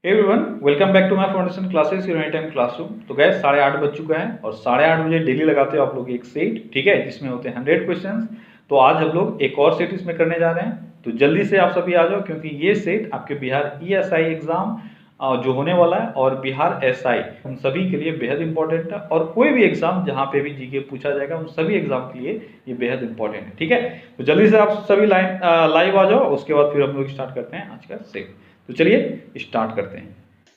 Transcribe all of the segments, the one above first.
Everyone welcome back to my foundation classes your any time classroom. तो guess 8:30 बज चुका है और 8:30 बजे डेली लगाते हो आप लोग एक सेट, ठीक है, जिसमें होते हैं 100 क्वेश्चंस। तो आज हम लोग एक और सेट इसमें करने जा रहे हैं, तो जल्दी से आप सभी आ जाओ क्योंकि ये सेट आपके बिहार ESI एग्जाम जो होने वाला है और बिहार SI उन सभी के लिए बेहद इंपॉर्टेंट है। और कोई भी एग्जाम जहाँ पे भी जीके पूछा जाएगा उन सभी एग्जाम के लिए ये बेहद इंपॉर्टेंट है, ठीक है। तो जल्दी से आप सभी लाइव आ जाओ, उसके बाद फिर हम लोग स्टार्ट करते हैं आज का सेट। तो चलिए स्टार्ट करते हैं।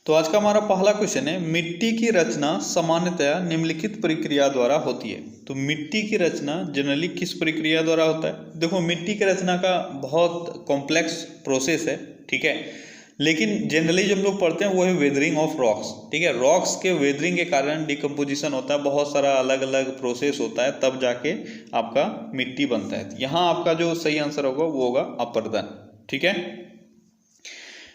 तो आज का हमारा पहला क्वेश्चन है, मिट्टी की रचना सामान्यतया निम्नलिखित प्रक्रिया द्वारा होती है। तो मिट्टी की रचना जनरली किस प्रक्रिया द्वारा होता है? देखो, मिट्टी की रचना का बहुत कॉम्प्लेक्स प्रोसेस है, ठीक है, लेकिन जनरली जो हम लोग पढ़ते हैं वो है वेदरिंग ऑफ रॉक्स, ठीक है। रॉक्स के वेदरिंग के कारण डिकम्पोजिशन होता है, बहुत सारा अलग अलग प्रोसेस होता है, तब जाके आपका मिट्टी बनता है। यहाँ आपका जो सही आंसर होगा वो होगा अपर द, ठीक है।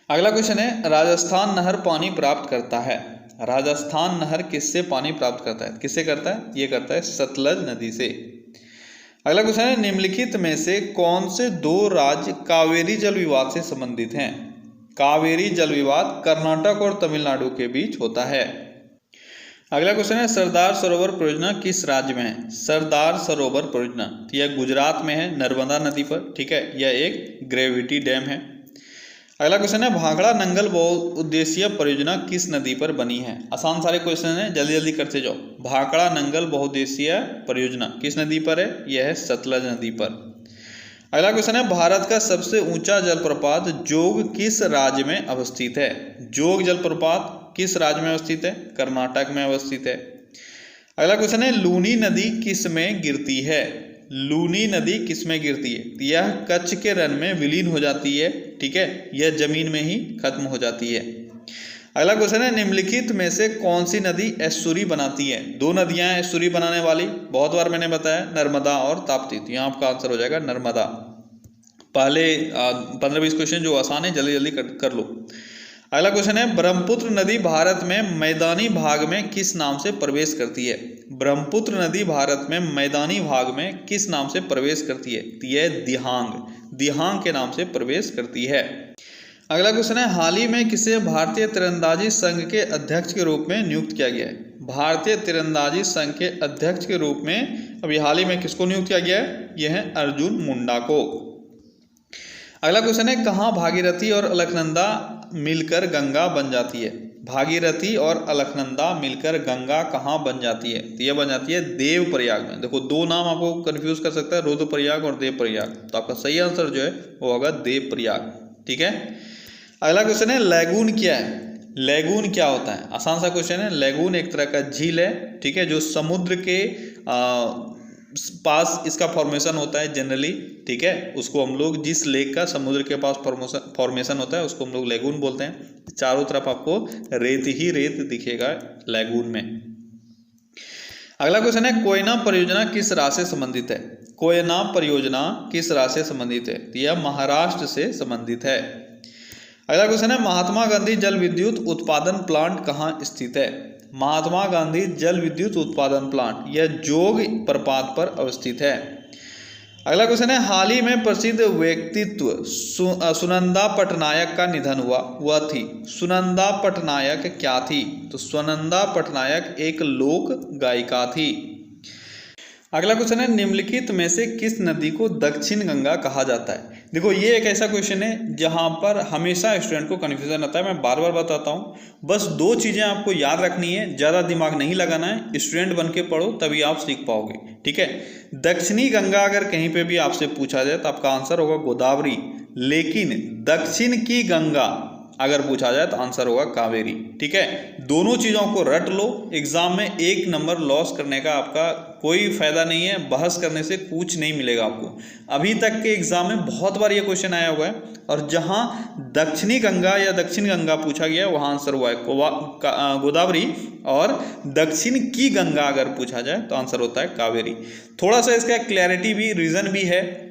अगला क्वेश्चन है, राजस्थान नहर पानी प्राप्त करता है। राजस्थान नहर किससे पानी प्राप्त करता है? किससे करता है? ये करता है सतलज नदी से। अगला क्वेश्चन है, निम्नलिखित में से कौन से दो राज्य कावेरी जल विवाद से संबंधित हैं? कावेरी जल विवाद कर्नाटक और तमिलनाडु के बीच होता है। अगला क्वेश्चन है, सरदार सरोवर परियोजना किस राज्य में है? सरदार सरोवर परियोजना यह गुजरात में है, नर्मदा नदी पर, ठीक है। यह एक ग्रेविटी डैम है। अगला क्वेश्चन है, भाखड़ा नंगल बहुउद्देशीय परियोजना किस नदी पर बनी है? आसान सारे क्वेश्चन है, जल्दी जल्दी करते जाओ। भाखड़ा नंगल बहुउद्देशीय परियोजना किस नदी पर है? यह है सतलज नदी पर। अगला क्वेश्चन है, भारत का सबसे ऊंचा जलप्रपात जोग किस राज्य में अवस्थित है? जोग जलप्रपात किस राज्य में अवस्थित है? कर्नाटक में अवस्थित है। अगला क्वेश्चन है, लूनी नदी किस में गिरती है? लूनी नदी किस में गिरती है? यह कच्छ के रन में विलीन हो जाती है, ठीक है, यह जमीन में ही खत्म हो जाती है। अगला क्वेश्चन है, निम्नलिखित में से कौन सी नदी एस्चुरी बनाती है? दो नदियां हैं एस्चुरी बनाने वाली, बहुत बार मैंने बताया, नर्मदा और ताप्ती। तो यहाँ आपका आंसर हो जाएगा नर्मदा। पहले 15-20 क्वेश्चन जो आसान है जल्दी जल्दी कर लो। अगला क्वेश्चन है, ब्रह्मपुत्र नदी भारत में मैदानी भाग में किस नाम से प्रवेश करती है? ब्रह्मपुत्र नदी भारत में मैदानी भाग में किस नाम से प्रवेश करती है? यह दिहांग, दिहांग के नाम से प्रवेश करती है। अगला क्वेश्चन है, हाल ही में किसे भारतीय तीरंदाजी संघ के अध्यक्ष के रूप में नियुक्त किया गया है? भारतीय तीरंदाजी संघ के अध्यक्ष के रूप में अभी हाल ही में किसको नियुक्त किया गया है? यह है अर्जुन मुंडा को। अगला क्वेश्चन है, कहाँ भागीरथी और अलकनंदा मिलकर गंगा बन जाती है? भागीरथी और अलकनंदा मिलकर गंगा कहाँ बन जाती है? तो यह बन जाती है देवप्रयाग में। देखो, दो नाम आपको कंफ्यूज कर सकता है, रुद्रप्रयाग और देवप्रयाग। तो आपका सही आंसर जो है वो होगा देवप्रयाग, ठीक है। अगला क्वेश्चन है, लैगून क्या है? लैगून क्या होता है? आसान सा क्वेश्चन है। लैगून एक तरह का झील है, ठीक है, जो समुद्र के पास इसका फॉर्मेशन होता है जनरली, ठीक है। उसको हम लोग, जिस लेक का समुद्र के पास फॉर्मेशन होता है उसको हम लोग लैगून बोलते हैं। चारों तरफ आपको रेत ही रेत दिखेगा लैगून में। अगला क्वेश्चन है, कोयना परियोजना किस राज्य से संबंधित है? कोयना परियोजना किस राज्य से संबंधित है? यह महाराष्ट्र से संबंधित है। अगला क्वेश्चन है, महात्मा गांधी जल विद्युत उत्पादन प्लांट कहाँ स्थित है? महात्मा गांधी जल विद्युत उत्पादन प्लांट यह जोग प्रपात पर अवस्थित है। अगला क्वेश्चन है, हाल ही में प्रसिद्ध व्यक्तित्व सुनंदा पटनायक का निधन हुआ, वह थी। सुनंदा पटनायक क्या थी? तो सुनंदा पटनायक एक लोक गायिका थी। अगला क्वेश्चन है, निम्नलिखित में से किस नदी को दक्षिण गंगा कहा जाता है? देखो, ये एक ऐसा क्वेश्चन है जहां पर हमेशा स्टूडेंट को कन्फ्यूजन आता है। मैं बार बार बताता हूं, बस दो चीजें आपको याद रखनी है, ज्यादा दिमाग नहीं लगाना है, स्टूडेंट बन के पढ़ो तभी आप सीख पाओगे, ठीक है। दक्षिणी गंगा अगर कहीं पे भी आपसे पूछा जाए तो आपका आंसर होगा गोदावरी, लेकिन दक्षिण की गंगा अगर पूछा जाए तो आंसर होगा कावेरी, ठीक है। दोनों चीजों को रट लो, एग्जाम में 1 नंबर लॉस करने का आपका कोई फायदा नहीं है, बहस करने से कुछ नहीं मिलेगा आपको। अभी तक के एग्जाम में बहुत बार ये क्वेश्चन आया हुआ है, और जहां दक्षिणी गंगा या दक्षिण गंगा पूछा गया वहां आंसर हुआ है गोदावरी, और दक्षिण की गंगा अगर पूछा जाए तो आंसर होता है कावेरी। थोड़ा सा इसका क्लैरिटी भी, रीजन भी है।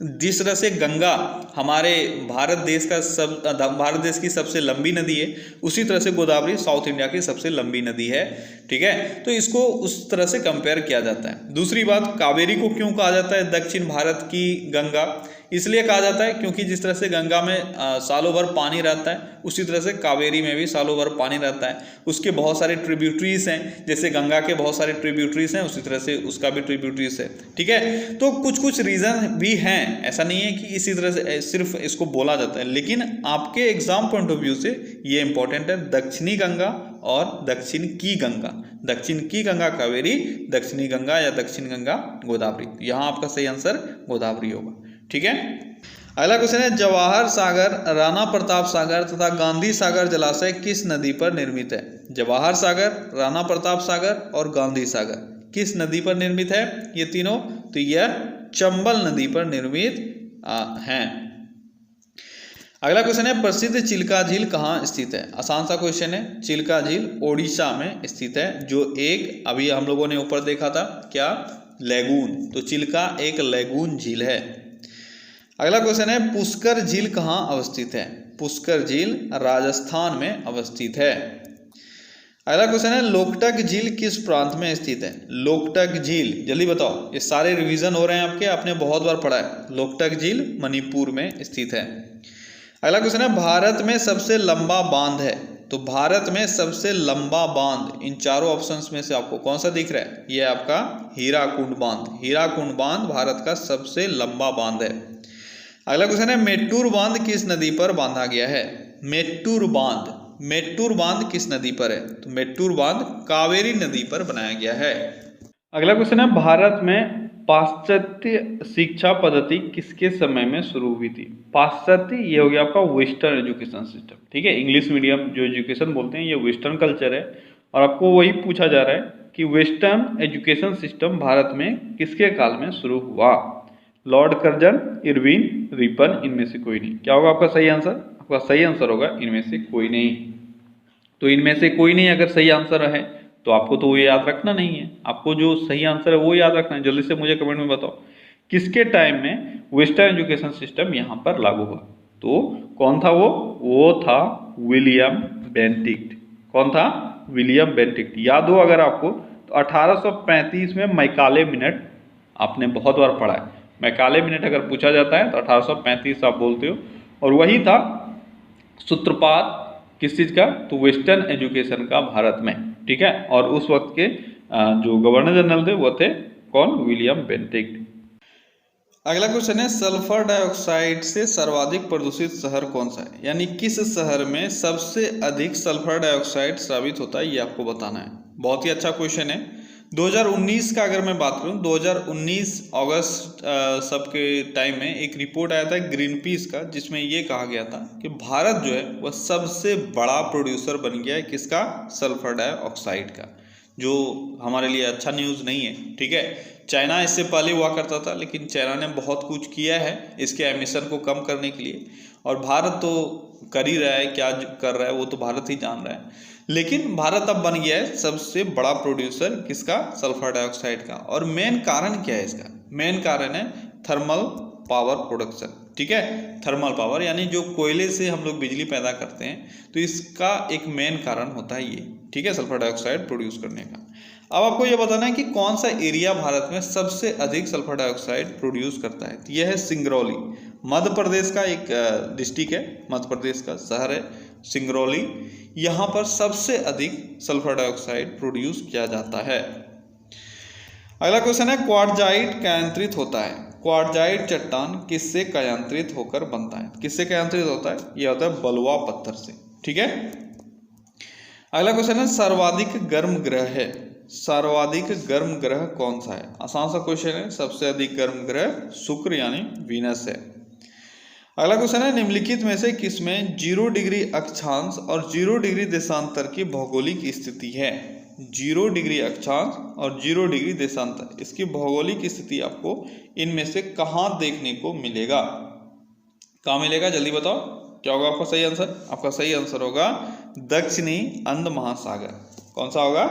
जिस तरह से गंगा हमारे भारत देश की सबसे लंबी नदी है, उसी तरह से गोदावरी साउथ इंडिया की सबसे लंबी नदी है, ठीक है। तो इसको उस तरह से कंपेयर किया जाता है। दूसरी बात, कावेरी को क्यों कहा जाता है दक्षिण भारत की गंगा? इसलिए कहा जाता है क्योंकि जिस तरह से गंगा में सालों भर पानी रहता है, उसी तरह से कावेरी में भी सालों भर पानी रहता है। उसके बहुत सारे ट्रिब्यूटरीज हैं, जैसे गंगा के बहुत सारे ट्रिब्यूटरीज हैं, उसी तरह से उसका भी ट्रिब्यूटरीज है। ठीक है, तो कुछ कुछ रीजन भी हैं, ऐसा नहीं है कि इसी तरह से सिर्फ इसको बोला जाता है, लेकिन आपके एग्जाम पॉइंट ऑफ व्यू से ये इंपॉर्टेंट है। दक्षिणी गंगा और दक्षिण की गंगा, दक्षिण की गंगा कावेरी, दक्षिणी गंगा या दक्षिण गंगा गोदावरी। यहाँ आपका सही आंसर गोदावरी होगा। ठीक है, अगला क्वेश्चन है, जवाहर सागर, राणा प्रताप सागर तथा गांधी सागर जलाशय किस नदी पर निर्मित है? जवाहर सागर, राणा प्रताप सागर और गांधी सागर किस नदी पर निर्मित है ये तीनों? तो यह चंबल नदी पर निर्मित हैं। अगला क्वेश्चन है, प्रसिद्ध चिल्का झील कहाँ स्थित है? आसान सा क्वेश्चन है। चिल्का झील ओडिशा में स्थित है, जो एक अभी हम लोगों ने ऊपर देखा था, क्या? लैगून। तो चिल्का एक लैगून झील है। अगला क्वेश्चन है, पुष्कर झील कहाँ अवस्थित है? पुष्कर झील राजस्थान में अवस्थित है। अगला क्वेश्चन है, लोकटक झील किस प्रांत में स्थित है? लोकटक झील, जल्दी बताओ, ये सारे रिवीजन हो रहे हैं आपके, आपने बहुत बार पढ़ा है। लोकटक झील मणिपुर में स्थित है। अगला क्वेश्चन है, भारत में सबसे लंबा बांध है? तो भारत में सबसे लंबा बांध इन चारों ऑप्शंस में से आपको कौन सा दिख रहा है? यह आपका हीराकुंड बांध। हीराकुंड बांध भारत का सबसे लंबा बांध है। अगला क्वेश्चन है, मेट्टूर बांध किस नदी पर बांधा गया है? मेट्टूर बांध, मेट्टूर बांध किस नदी पर है? तो मेट्टूर बांध कावेरी नदी पर बनाया गया है। अगला क्वेश्चन है, भारत में पाश्चात्य शिक्षा पद्धति किसके समय में शुरू हुई थी? पाश्चात्य ये हो गया आपका वेस्टर्न एजुकेशन सिस्टम। ठीक है, इंग्लिश मीडियम जो एजुकेशन बोलते हैं ये वेस्टर्न कल्चर है, और आपको वही पूछा जा रहा है कि वेस्टर्न एजुकेशन सिस्टम भारत में किसके काल में शुरू हुआ? लॉर्ड कर्जन, इरविन, रिपन, इनमें से कोई नहीं। क्या होगा आपका सही आंसर? आपका सही आंसर होगा इनमें से कोई नहीं। तो इनमें से कोई नहीं अगर सही आंसर है तो आपको तो वो याद रखना नहीं है, आपको जो सही आंसर है वो याद रखना है। जल्दी से मुझे कमेंट में बताओ किसके टाइम में वेस्टर्न एजुकेशन सिस्टम यहाँ पर लागू हुआ? तो कौन था वो था विलियम बेंटिक्ट। कौन था? विलियम बेंटिक्ट। याद हो अगर आपको तो 1835 में मैकाले मिनट आपने बहुत बार पढ़ा है। मैकाले मिनट अगर पूछा जाता है तो 1835 आप बोलते हो, और वही था सूत्रपात किस चीज़ का? तो वेस्टर्न एजुकेशन का भारत में। ठीक है, और उस वक्त के जो गवर्नर जनरल थे वो थे कौन? विलियम बेंटिक्ट। अगला क्वेश्चन है, सल्फर डाइऑक्साइड से सर्वाधिक प्रदूषित शहर कौन सा है? यानी किस शहर में सबसे अधिक सल्फर डाइऑक्साइड स्रावित होता है, ये आपको बताना है। बहुत ही अच्छा क्वेश्चन है। 2019 का अगर मैं बात करूं, 2019 अगस्त सबके टाइम में एक रिपोर्ट आया था ग्रीन पीस का, जिसमें ये कहा गया था कि भारत जो है वह सबसे बड़ा प्रोड्यूसर बन गया है किसका? सल्फर डाइऑक्साइड का, जो हमारे लिए अच्छा न्यूज़ नहीं है। ठीक है, चाइना इससे पहले हुआ करता था, लेकिन चाइना ने बहुत कुछ किया है इसके एमिशन को कम करने के लिए, और भारत तो कर ही रहा है। क्या कर रहा है वो तो भारत ही जान रहा है, लेकिन भारत अब बन गया है सबसे बड़ा प्रोड्यूसर किसका? सल्फर डाइऑक्साइड का। और मेन कारण क्या है इसका? मेन कारण है थर्मल पावर प्रोडक्शन। ठीक है, थर्मल पावर यानी जो कोयले से हम लोग बिजली पैदा करते हैं, तो इसका एक मेन कारण होता है ये। ठीक है, सल्फर डाइऑक्साइड प्रोड्यूस करने का। अब आपको ये बताना है कि कौन सा एरिया भारत में सबसे अधिक सल्फर डाइऑक्साइड प्रोड्यूस करता है। तो यह है सिंगरौली, मध्य प्रदेश का एक डिस्ट्रिक्ट है, मध्य प्रदेश का शहर है सिंगरौली। यहाँ पर सबसे अधिक सल्फर डाइऑक्साइड प्रोड्यूस किया जाता है। अगला क्वेश्चन है, क्वार्टजाइट कायांतरित होता है? क्वार्टजाइट चट्टान किससे कायांतरित होकर बनता है? किससे कायांतरित होता है? यह होता है बलुआ पत्थर से। ठीक है, अगला क्वेश्चन है, सर्वाधिक गर्म ग्रह है? सर्वाधिक गर्म ग्रह कौन सा है? आसान सा क्वेश्चन है। सबसे अधिक गर्म ग्रह शुक्र यानी वीनस है। अगला क्वेश्चन है, निम्नलिखित में से किसमें 0 डिग्री अक्षांश और 0 डिग्री देशांतर की भौगोलिक स्थिति है? 0 डिग्री अक्षांश और 0 डिग्री देशांतर, इसकी भौगोलिक स्थिति आपको इनमें से कहाँ देखने को मिलेगा? कहाँ मिलेगा? जल्दी बताओ, क्या होगा आपका सही आंसर? आपका सही आंसर होगा दक्षिणी अंध महासागर। कौन सा होगा?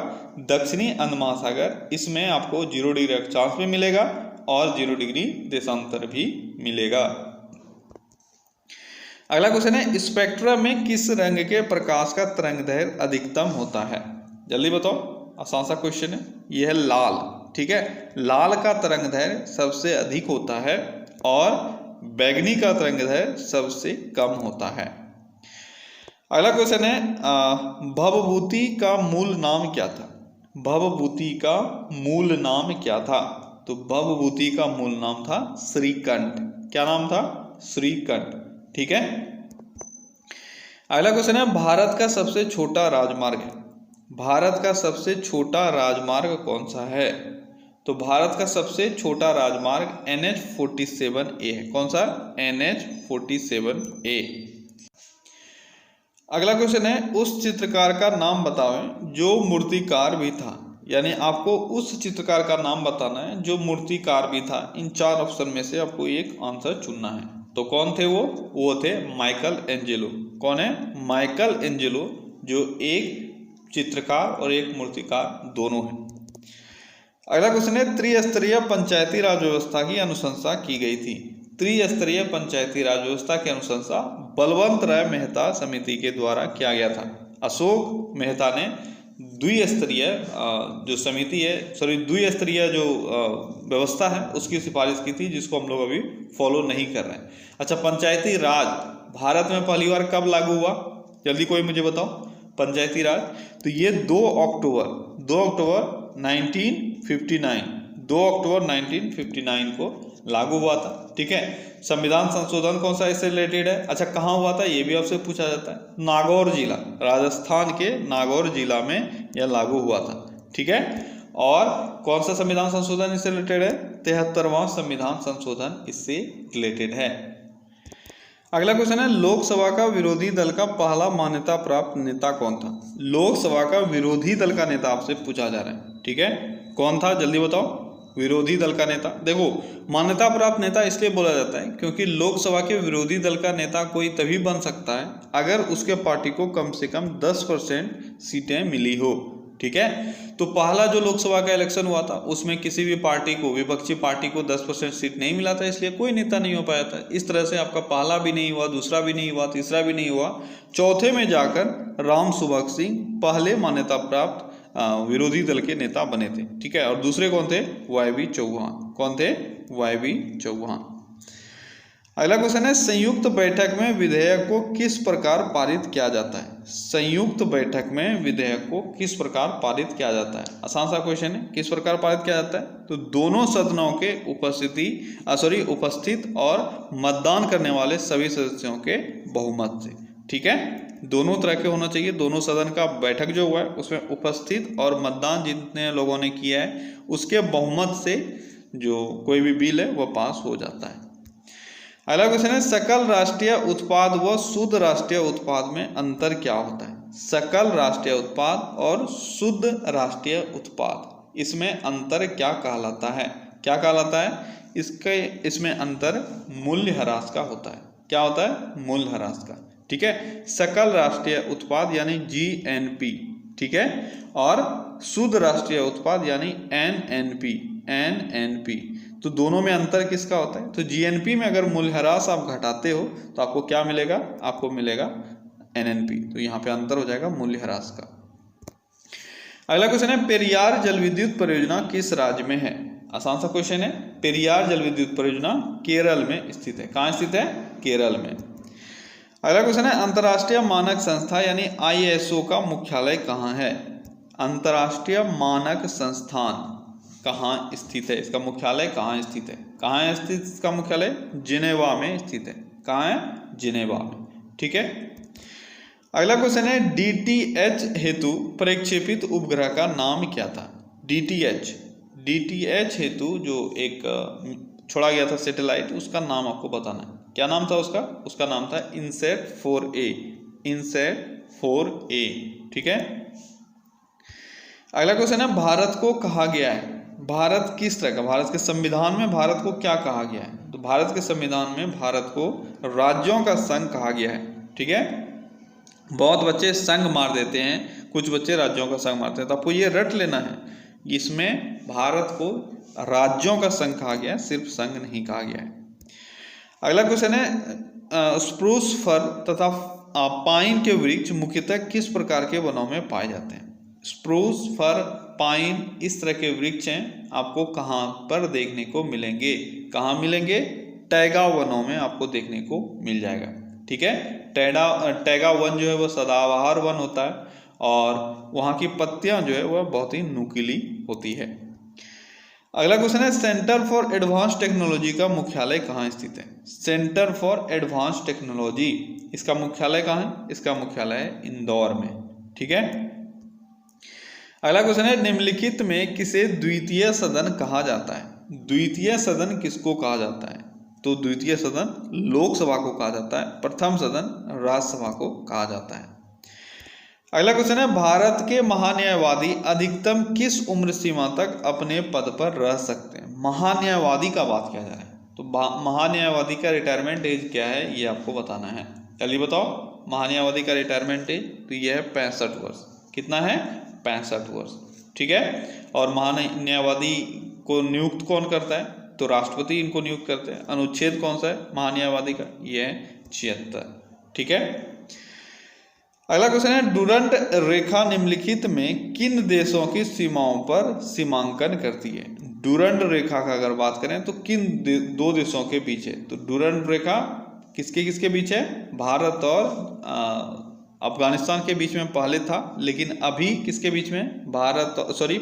दक्षिणी अंध महासागर। इसमें आपको 0 डिग्री अक्षांश भी मिलेगा और 0 डिग्री देशांतर भी मिलेगा। अगला क्वेश्चन है, स्पेक्ट्रम में किस रंग के प्रकाश का तरंगदैर्घ्य अधिकतम होता है? जल्दी बताओ, आसान सा क्वेश्चन है। यह है लाल। ठीक है, लाल का तरंगदैर्घ्य सबसे अधिक होता है, और बैंगनी का तरंगदैर्घ्य सबसे कम होता है। अगला क्वेश्चन है भवभूति का मूल नाम क्या था? भवभूति का मूल नाम क्या था? तो भवभूति का मूल नाम था श्रीकंठ। क्या नाम था? श्रीकंठ। ठीक है। अगला क्वेश्चन है भारत का सबसे छोटा राजमार्ग है। भारत का सबसे छोटा राजमार्ग कौन सा है? तो भारत का सबसे छोटा राजमार्ग NH-47A है। कौन सा? NH-47A। अगला क्वेश्चन है उस चित्रकार का नाम बताओ जो मूर्तिकार भी था। यानी आपको उस चित्रकार का नाम बताना है जो मूर्तिकार भी था। इन 4 ऑप्शन में से आपको एक आंसर चुनना है। तो कौन थे वो? वो थे माइकल एंजेलो। कौन है? माइकल एंजेलो, जो एक चित्रकार और एक मूर्तिकार दोनों हैं। अगला क्वेश्चन है त्रिस्तरीय पंचायती राज व्यवस्था की अनुशंसा की गई थी। त्रिस्तरीय पंचायती राज व्यवस्था की अनुशंसा बलवंत राय मेहता समिति के द्वारा किया गया था। अशोक मेहता ने द्विस्तरीय जो समिति है, द्विस्तरीय जो व्यवस्था है उसकी सिफारिश की थी, जिसको हम लोग अभी फॉलो नहीं कर रहे हैं। अच्छा, पंचायती राज भारत में पहली बार कब लागू हुआ? जल्दी कोई मुझे बताओ। पंचायती राज तो ये 2 अक्टूबर 1959 2 अक्टूबर 1959 को लागू हुआ था। ठीक है। संविधान संशोधन कौन सा इससे रिलेटेड है? अच्छा, कहाँ हुआ था ये भी आपसे पूछा जाता है। नागौर जिला, राजस्थान के नागौर जिला में यह लागू हुआ था। ठीक है। और कौन सा संविधान संशोधन इससे रिलेटेड है? 73वां संविधान संशोधन इससे रिलेटेड है। अगला क्वेश्चन है लोकसभा का विरोधी दल का पहला मान्यता प्राप्त नेता कौन था? लोकसभा का विरोधी दल का नेता आपसे पूछा जा रहा है। ठीक है। कौन था? जल्दी बताओ। विरोधी दल का नेता। देखो, मान्यता प्राप्त नेता इसलिए बोला जाता है क्योंकि लोकसभा के विरोधी दल का नेता कोई तभी बन सकता है अगर उसके पार्टी को कम से कम 10% सीटें मिली हो। ठीक है। तो पहला जो लोकसभा का इलेक्शन हुआ था उसमें किसी भी पार्टी को, विपक्षी पार्टी को 10% सीट नहीं मिला था, इसलिए कोई नेता नहीं हो पाया था। इस तरह से आपका पहला भी नहीं हुआ, दूसरा भी नहीं हुआ, तीसरा भी नहीं हुआ, चौथे में जाकर राम सुभग सिंह पहले मान्यता प्राप्त विरोधी दल के नेता बने थे। ठीक है। और दूसरे कौन थे? YV चौहान। कौन थे? YV चौहान। अगला क्वेश्चन है संयुक्त बैठक में विधेयक को किस प्रकार पारित किया जाता है? संयुक्त बैठक में विधेयक को किस प्रकार पारित किया जाता है? आसान सा क्वेश्चन है। किस प्रकार पारित किया जाता है? तो दोनों सदनों के उपस्थित और मतदान करने वाले सभी सदस्यों के बहुमत से। ठीक है। दोनों तरह के होना चाहिए। दोनों सदन का बैठक जो हुआ है उसमें उपस्थित और मतदान जितने लोगों ने किया है उसके बहुमत से जो कोई भी बिल है वह पास हो जाता है। अगला क्वेश्चन है सकल राष्ट्रीय उत्पाद व शुद्ध राष्ट्रीय उत्पाद में अंतर क्या होता है? सकल राष्ट्रीय उत्पाद और शुद्ध राष्ट्रीय उत्पाद, इसमें अंतर क्या कहलाता है? क्या कहलाता है? इसमें अंतर मूल्यह्रास का होता है। क्या होता है? मूल्यह्रास का। ठीक है। सकल राष्ट्रीय उत्पाद यानी GNP। ठीक है। और शुद्ध राष्ट्रीय उत्पाद यानी NNP। तो दोनों में अंतर किसका होता है? तो GNP में अगर मूल्यह्रास आप घटाते हो तो आपको क्या मिलेगा? आपको मिलेगा NNP। तो यहाँ पे अंतर हो जाएगा मूल्यह्रास का। अगला क्वेश्चन है पेरियार जल विद्युत परियोजना किस राज्य में है? आसान सा क्वेश्चन है। पेरियार जल विद्युत परियोजना केरल में स्थित है। कहाँ स्थित है? केरल में। अगला क्वेश्चन है अंतर्राष्ट्रीय मानक संस्था यानी ISO का मुख्यालय कहाँ है? अंतर्राष्ट्रीय मानक संस्थान कहाँ स्थित है? इसका मुख्यालय कहाँ स्थित है? कहाँ है स्थित इसका मुख्यालय? जिनेवा में स्थित है। कहाँ है? जिनेवा में। ठीक है। अगला क्वेश्चन है DTH हेतु प्रक्षेपित उपग्रह का नाम क्या था? DTH हेतु जो एक छोड़ा गया था सैटेलाइट, उसका नाम आपको बताना है। क्या नाम था उसका? उसका नाम था INSAT 4A। ठीक है। अगला क्वेश्चन है भारत को कहा गया है, भारत किस तरह का, भारत के संविधान में भारत को क्या कहा गया है? तो भारत के संविधान में भारत को राज्यों का संघ कहा गया है। ठीक है। बहुत बच्चे संघ मार देते हैं, कुछ बच्चे राज्यों का संघ मारते हैं, तो आपको ये रट लेना है, इसमें भारत को राज्यों का संघ कहा गया है, सिर्फ संघ नहीं कहा गया है। अगला क्वेश्चन है स्प्रूस फर तथा पाइन के वृक्ष मुख्यतः किस प्रकार के वनों में पाए जाते हैं? स्प्रूस, फर, पाइन इस तरह के वृक्ष हैं, आपको कहाँ पर देखने को मिलेंगे? कहाँ मिलेंगे? टैगा वनों में आपको देखने को मिल जाएगा। ठीक है, टैगा वन जो है वो सदाबहार वन होता है और वहाँ की पत्तियां जो है वह बहुत ही नुकीली होती है। अगला क्वेश्चन है, सेंटर फॉर एडवांस टेक्नोलॉजी का मुख्यालय कहाँ स्थित है? सेंटर फॉर एडवांस टेक्नोलॉजी, इसका मुख्यालय कहाँ है? इसका मुख्यालय है इंदौर में। ठीक है। अगला क्वेश्चन है, निम्नलिखित में किसे द्वितीय सदन कहा जाता है? द्वितीय सदन किसको कहा जाता है? तो द्वितीय सदन लोकसभा को कहा जाता है, प्रथम सदन राज्यसभा को कहा जाता है। अगला क्वेश्चन है, भारत के महान्यायवादी अधिकतम किस उम्र सीमा तक अपने पद पर रह सकते हैं? महान्यायवादी का बात किया जा रहा है, तो महान्यायवादी का रिटायरमेंट एज क्या है ये आपको बताना है। जल्दी बताओ, महान्यायवादी का रिटायरमेंट एज तो ये है 65 वर्ष। कितना है? 65 वर्ष। ठीक है। और महान्यायवादी को नियुक्त कौन करता है? तो राष्ट्रपति इनको नियुक्त करते हैं। अनुच्छेद कौन सा है महान्यायवादी का? ये है 76। ठीक है। अगला क्वेश्चन है, डुरंड रेखा निम्नलिखित में किन देशों की सीमाओं पर सीमांकन करती है? डुरंड रेखा का अगर बात करें तो किन दो देशों के बीच है? तो डुरंड रेखा किसके किसके बीच है? भारत और अफगानिस्तान के बीच में पहले था, लेकिन अभी किसके बीच में?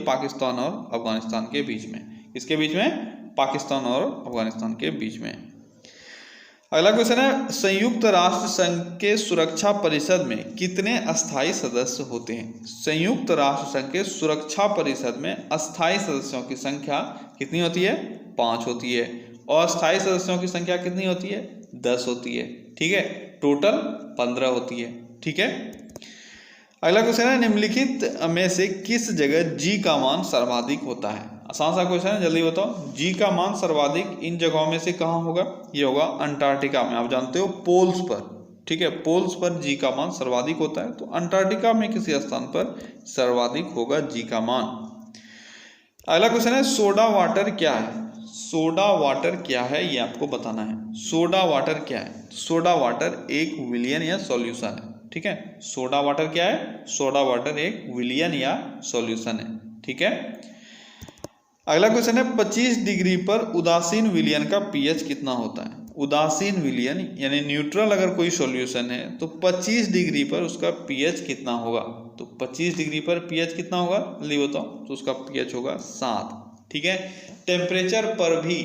पाकिस्तान और अफगानिस्तान के बीच में। किसके बीच में? पाकिस्तान और अफगानिस्तान के बीच में। अगला क्वेश्चन है, संयुक्त राष्ट्र संघ के सुरक्षा परिषद में कितने अस्थायी सदस्य होते हैं? संयुक्त राष्ट्र संघ के सुरक्षा परिषद में अस्थायी सदस्यों की संख्या कितनी होती है? 5 होती है। और अस्थायी सदस्यों की संख्या कितनी होती है? 10 होती है। ठीक है, टोटल 15 होती है। ठीक है। अगला क्वेश्चन है, निम्नलिखित में से किस जगह जी का मान सर्वाधिक होता है? आसान सा क्वेश्चन है, जल्दी बताओ। जी का मान सर्वाधिक इन जगहों में से कहाँ होगा? ये होगा अंटार्कटिका में। आप जानते हो पोल्स पर। ठीक है, पोल्स पर जी का मान सर्वाधिक होता है, तो अंटार्कटिका में किसी स्थान पर सर्वाधिक होगा जी का मान। अगला क्वेश्चन है, सोडा वाटर क्या है? सोडा वाटर क्या है ये आपको बताना है। सोडा वाटर क्या है? सोडा वाटर एक विलयन या सॉल्यूशन है। ठीक है, सोडा वाटर क्या है? सोडा वाटर एक विलयन या सॉल्यूशन है। ठीक है। अगला क्वेश्चन है, 25 डिग्री पर उदासीन विलयन का पीएच कितना होता है? उदासीन विलयन यानी न्यूट्रल अगर कोई सॉल्यूशन है तो 25 डिग्री पर उसका पीएच कितना होगा? तो 25 डिग्री पर पीएच कितना होगा जल्दी बताओ? तो उसका पीएच होगा 7। ठीक है। टेम्परेचर पर भी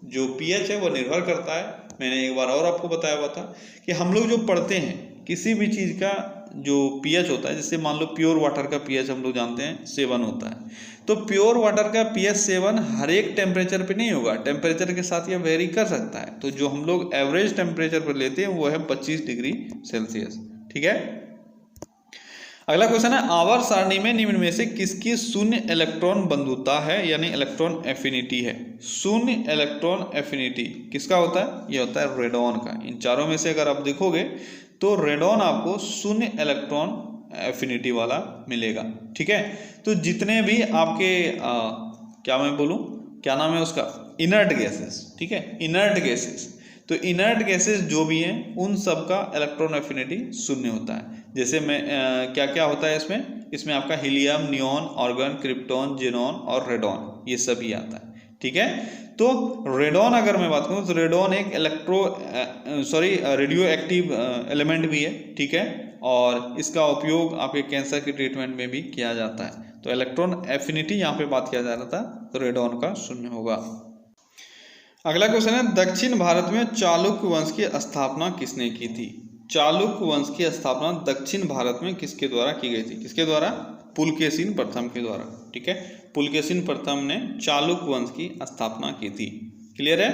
जो पीएच है वो निर्भर करता है। मैंने एक बार और आपको बताया हुआ था कि हम लोग जो पढ़ते हैं किसी भी चीज़ का जो पीएच होता है, जैसे मान लो प्योर वाटर का पीएच हम लोग जानते हैं 7 होता है, तो प्योर वाटर का पीएच 7 हर एक टेम्परेचर पे नहीं होगा, टेम्परेचर के साथ ये वेरी कर सकता है। तो जो हम लोग एवरेज टेम्परेचर पर लेते हैं वो है 25 डिग्री सेल्सियस। ठीक है। अगला क्वेश्चन है, आवर्त सारणी में निम्न में से किसकी शून्य इलेक्ट्रॉन बंधुता है यानी इलेक्ट्रॉन एफिनिटी है? शून्य इलेक्ट्रॉन एफिनिटी किसका होता है? ये होता है रेडॉन का। इन चारों में से अगर आप देखोगे तो रेडॉन आपको शून्य इलेक्ट्रॉन एफिनिटी वाला मिलेगा। ठीक है। तो जितने भी आपके क्या मैं बोलूं, क्या नाम है उसका, इनर्ट गैसेस। ठीक है, इनर्ट गैसेस, तो इनर्ट गैसेस जो भी हैं उन सब का इलेक्ट्रॉन एफिनिटी शून्य होता है। जैसे मैं क्या क्या होता है इसमें आपका helium, neon, argon, krypton, xenon और रेडॉन, ये सभी आता है। ठीक है। तो रेडॉन अगर मैं बात करूं तो रेडॉन एक रेडियो एक्टिव एलिमेंट भी है। ठीक है। और इसका उपयोग आपके कैंसर के ट्रीटमेंट में भी किया जाता है। तो इलेक्ट्रॉन एफिनिटी यहाँ पे बात किया जा रहा था, तो रेडॉन का शून्य होगा। अगला क्वेश्चन है, दक्षिण भारत में चालुक्य वंश की स्थापना किसने की थी? चालुक्य वंश की स्थापना दक्षिण भारत में किसके द्वारा की गई थी? किसके द्वारा? पुलकेशिन प्रथम के द्वारा। ठीक है, पुलकेशिन प्रथम ने चालुक्य वंश की स्थापना की थी। क्लियर है?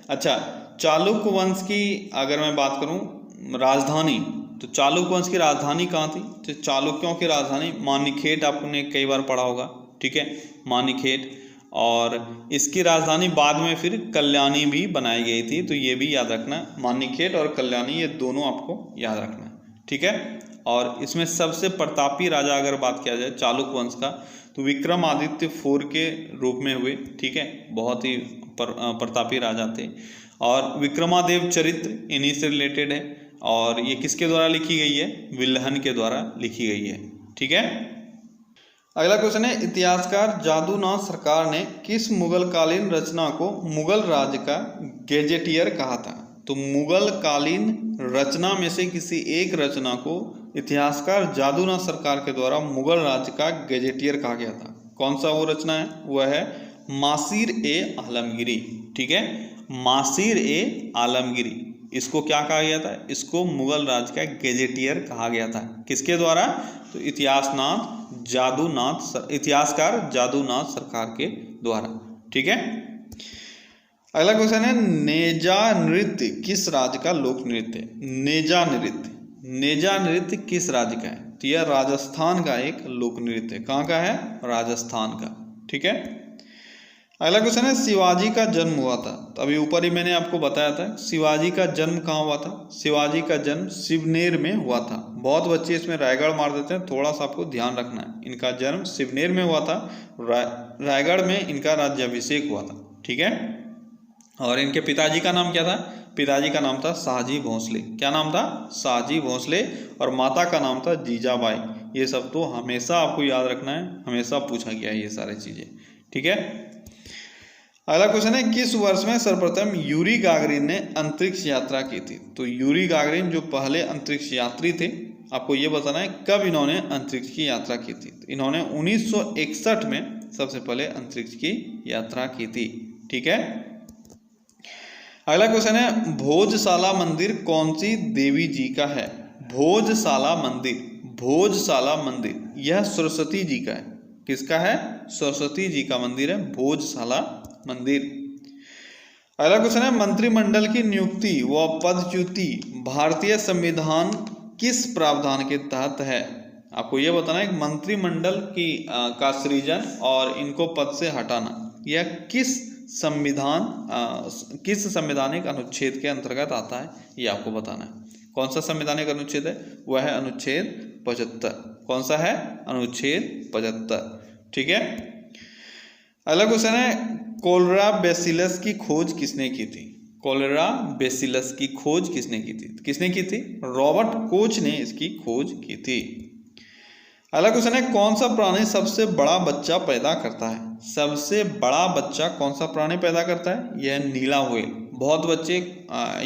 अच्छा, चालुक्य वंश की अगर मैं बात करूं राजधानी, तो चालुक्य वंश की राजधानी कहाँ थी? तो चालुक्यों की राजधानी मानिखेट, आपने कई बार पढ़ा होगा। ठीक है, मानिखेट। और इसकी राजधानी बाद में फिर कल्याणी भी बनाई गई थी, तो ये भी याद रखना, मानिखेट और कल्याणी ये दोनों आपको याद रखना। ठीक है। और इसमें सबसे प्रतापी राजा अगर बात किया जाए चालुक्य वंश का, तो विक्रमादित्य 4 के रूप में हुए। ठीक है, बहुत ही प्रतापी राजा थे। और विक्रमादेव चरित्र इन्हीं से रिलेटेड है, और ये किसके द्वारा लिखी गई है? विल्हन के द्वारा लिखी गई है। ठीक है। अगला क्वेश्चन है, इतिहासकार जादूनाथ सरकार ने किस मुगल कालीन रचना को मुगल राज्य का गैजेटियर कहा था? तो मुगल कालीन रचना में से किसी एक रचना को इतिहासकार जादूनाथ सरकार के द्वारा मुगल राज्य का गैजेटियर कहा गया था। कौन सा वो रचना है? वह है मासीर ए आलमगीरी। ठीक है, मासीर ए आलमगीरी, इसको क्या कहा गया था? इसको मुगल राज्य का गैजेटियर कहा गया था। किसके द्वारा? तो इतिहासकार जादूनाथ सरकार के द्वारा। ठीक है, अगला क्वेश्चन है, नेजा नृत्य किस राज्य का लोक नृत्य है? नेजा नृत्य किस राज्य का है? तो यह राजस्थान का एक लोक नृत्य है। कहाँ का है? राजस्थान का। ठीक है, अगला क्वेश्चन है, शिवाजी का जन्म हुआ था। तो अभी ऊपर ही मैंने आपको बताया था शिवाजी का जन्म कहाँ हुआ था। शिवाजी का जन्म शिवनेर में हुआ था। बहुत बच्चे इसमें रायगढ़ मार देते हैं, थोड़ा सा आपको ध्यान रखना है। इनका जन्म शिवनेर में हुआ था, रायगढ़ में इनका राज्याभिषेक हुआ था। ठीक है, और इनके पिताजी का नाम क्या था? पिताजी का नाम था शाहजी भोसले। क्या नाम था? शाहजी भोसले। और माता का नाम था जीजाबाई। ये सब तो हमेशा आपको याद रखना है, हमेशा पूछा गया है ये सारी चीजें। ठीक है, अगला क्वेश्चन है, किस वर्ष में सर्वप्रथम यूरी गागरिन ने अंतरिक्ष यात्रा की थी? तो यूरी गागरिन जो पहले अंतरिक्ष यात्री थे, आपको ये बताना है कब इन्होंने अंतरिक्ष की यात्रा की थी। तो इन्होंने 1961 में सबसे पहले अंतरिक्ष की यात्रा की थी। ठीक है, अगला क्वेश्चन है, भोजशाला मंदिर कौन सी देवी जी का है? भोजशाला मंदिर यह सरस्वती जी का है। किसका है? सरस्वती जी का मंदिर है भोजशाला मंदिर। अगला क्वेश्चन है, मंत्रिमंडल की नियुक्ति व पदच्युति भारतीय संविधान किस प्रावधान के तहत है? आपको यह बताना है मंत्रिमंडल की का सृजन और इनको पद से हटाना यह किस संवैधानिक अनुच्छेद के अंतर्गत आता है, ये आपको बताना है। कौन सा संवैधानिक अनुच्छेद है? वह है अनुच्छेद 75। कौन सा है? अनुच्छेद 75। ठीक है, अगला क्वेश्चन है, कोलेरा बेसिलस की खोज किसने की थी? कोलेरा बेसिलस की खोज किसने की थी? किसने की थी? रॉबर्ट कोच ने इसकी खोज की थी। अगला क्वेश्चन है, कौन सा प्राणी सबसे बड़ा बच्चा पैदा करता है? सबसे बड़ा बच्चा कौन सा प्राणी पैदा करता है? यह नीला व्हेल। बहुत बच्चे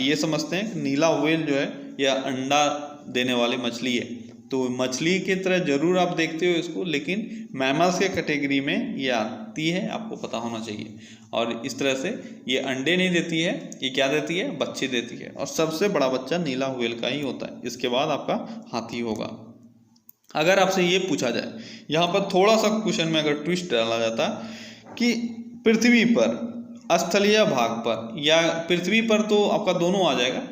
ये समझते हैं नीला व्हेल जो है यह अंडा देने वाली मछली है। तो मछली की तरह जरूर आप देखते हो इसको, लेकिन मैमल्स के कैटेगरी में ये आती है, आपको पता होना चाहिए। और इस तरह से ये अंडे नहीं देती है, ये क्या देती है? बच्चे देती है। और सबसे बड़ा बच्चा नीला व्हेल का ही होता है। इसके बाद आपका हाथी होगा। अगर आपसे ये पूछा जाए, यहाँ पर थोड़ा सा क्वेश्चन में अगर ट्विस्ट डाला जाता कि पृथ्वी पर स्थलीय भाग पर या पृथ्वी पर, तो आपका दोनों आ जाएगा।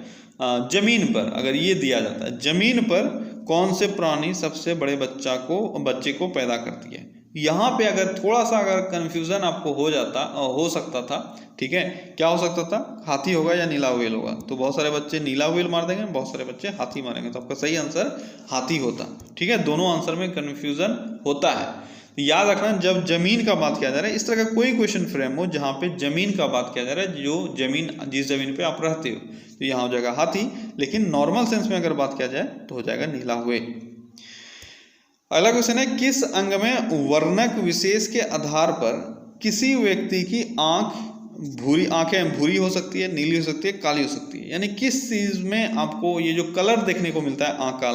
जमीन पर अगर ये दिया जाता है, जमीन पर कौन से प्राणी सबसे बड़े बच्चे को पैदा करती है, यहाँ पे अगर थोड़ा सा अगर कंफ्यूजन आपको हो सकता था। ठीक है, क्या हो सकता था? हाथी होगा या नीला व्हेल होगा। तो बहुत सारे बच्चे नीला व्हेल मार देंगे, बहुत सारे बच्चे हाथी मारेंगे। तो आपका सही आंसर हाथी होता। ठीक है, दोनों आंसर में कंफ्यूजन होता है। याद रखना, जब जमीन का बात किया जा रहा है, इस तरह का कोई क्वेश्चन फ्रेम हो जहाँ पे जमीन का बात किया जा रहा है, जिस जमीन पे आप रहते हो, तो यहाँ हो जाएगा हाथी। लेकिन नॉर्मल सेंस में अगर बात किया जाए तो हो जाएगा नीला व्हेल। अगला क्वेश्चन है, किस अंग में वर्णक विशेष के आधार पर किसी व्यक्ति की आंखें भूरी हो सकती है, नीली हो सकती है, काली हो सकती है? यानी किस चीज में आपको ये जो कलर देखने को मिलता है आंख का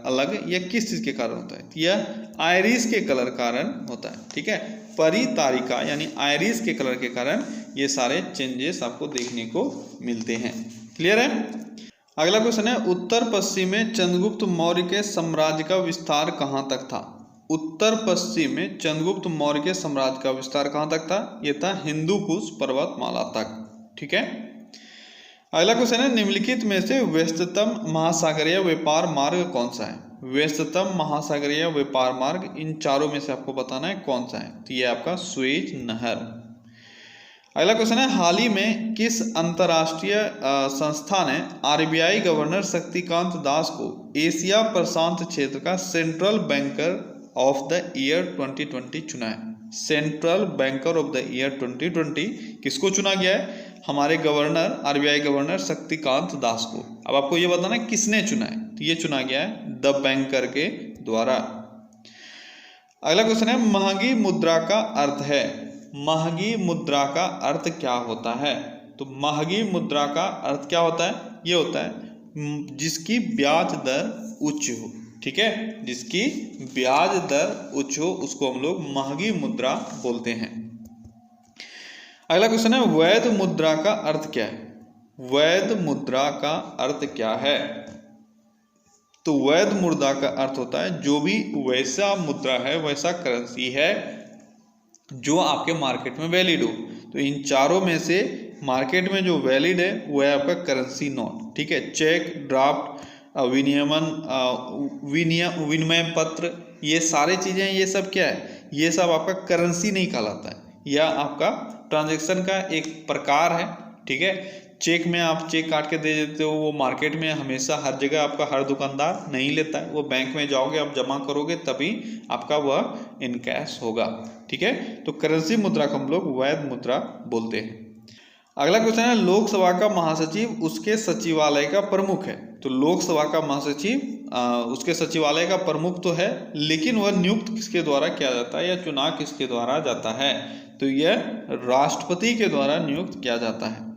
अलग, यह किस चीज के कारण होता है? यह आयरिस के कलर कारण होता है। ठीक है, परितारिका यानी आयरिस के कलर के कारण ये सारे चेंजेस आपको देखने को मिलते हैं। क्लियर है? अगला क्वेश्चन है, उत्तर पश्चिम में चंद्रगुप्त मौर्य के साम्राज्य का विस्तार कहाँ तक था? उत्तर पश्चिम में चंद्रगुप्त मौर्य के साम्राज्य का विस्तार कहाँ तक था? यह था हिंदू कुश पर्वतमाला तक। ठीक है, अगला क्वेश्चन है, निम्नलिखित में से व्यस्ततम महासागरीय व्यापार मार्ग कौन सा है? व्यस्ततम महासागरीय व्यापार मार्ग इन चारों में से आपको बताना है कौन सा है। तो ये आपका सुएज नहर। अगला क्वेश्चन है, हाल ही में किस अंतरराष्ट्रीय संस्था ने आरबीआई गवर्नर शक्तिकांत दास को एशिया प्रशांत क्षेत्र का central banker of the year 2020 चुना है? Central banker of the year 2020 किसको चुना गया है? हमारे governor, RBI governor Shaktikanta Das को। अब आपको ये बताना है किसने चुना है। तो ये चुना गया है द बैंकर के द्वारा। अगला क्वेश्चन है महंगी मुद्रा का अर्थ है। महंगी मुद्रा का अर्थ क्या होता है? तो महंगी मुद्रा का अर्थ क्या होता है? ये होता है जिसकी ब्याज दर उच्च हो। ठीक है, जिसकी ब्याज दर उच्च हो उसको हम लोग महंगी मुद्रा बोलते हैं। अगला क्वेश्चन है वैध मुद्रा का अर्थ क्या है? वैध मुद्रा का अर्थ क्या है? तो वैध मुद्रा का अर्थ होता है जो भी वैसा मुद्रा है, वैसा करेंसी है जो आपके मार्केट में वैलिड हो। तो इन चारों में से मार्केट में जो वैलिड है वो है आपका करेंसी नोट। ठीक है, चेक, ड्राफ्ट, विनियमन, विनिमय पत्र, ये सारे चीजें, ये सब क्या है? ये सब आपका करेंसी नहीं कहलाता है, या आपका ट्रांजैक्शन का एक प्रकार है। ठीक है, चेक में आप चेक काट के दे देते हो, वो मार्केट में हमेशा हर जगह आपका हर दुकानदार नहीं लेता है, वो बैंक में जाओगे आप जमा करोगे तभी आपका वह इन कैश होगा। ठीक है, तो करेंसी मुद्रा को हम लोग वैध मुद्रा बोलते हैं। अगला क्वेश्चन है लोकसभा का महासचिव उसके सचिवालय का प्रमुख है। तो लोकसभा का महासचिव उसके सचिवालय का प्रमुख तो है, लेकिन वह नियुक्त किसके द्वारा किया जाता है या चुनाव किसके द्वारा जाता है? तो यह राष्ट्रपति के द्वारा नियुक्त किया जाता है।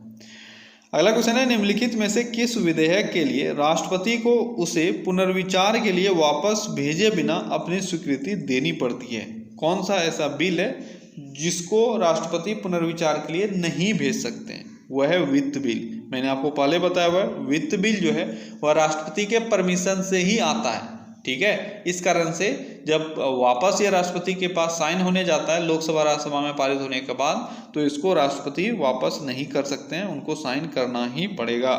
अगला क्वेश्चन है निम्नलिखित में से किस विधेयक के लिए राष्ट्रपति को उसे पुनर्विचार के लिए वापस भेजे बिना अपनी स्वीकृति देनी पड़ती है? कौन सा ऐसा बिल है जिसको राष्ट्रपति पुनर्विचार के लिए नहीं भेज सकते हैं? वह है वित्त बिल। मैंने आपको पहले बताया हुआ है वित्त बिल जो है वह राष्ट्रपति के परमिशन से ही आता है। ठीक है, इस कारण से जब वापस ये राष्ट्रपति के पास साइन होने जाता है लोकसभा राज्यसभा में पारित होने के बाद, तो इसको राष्ट्रपति वापस नहीं कर सकते हैं, उनको साइन करना ही पड़ेगा।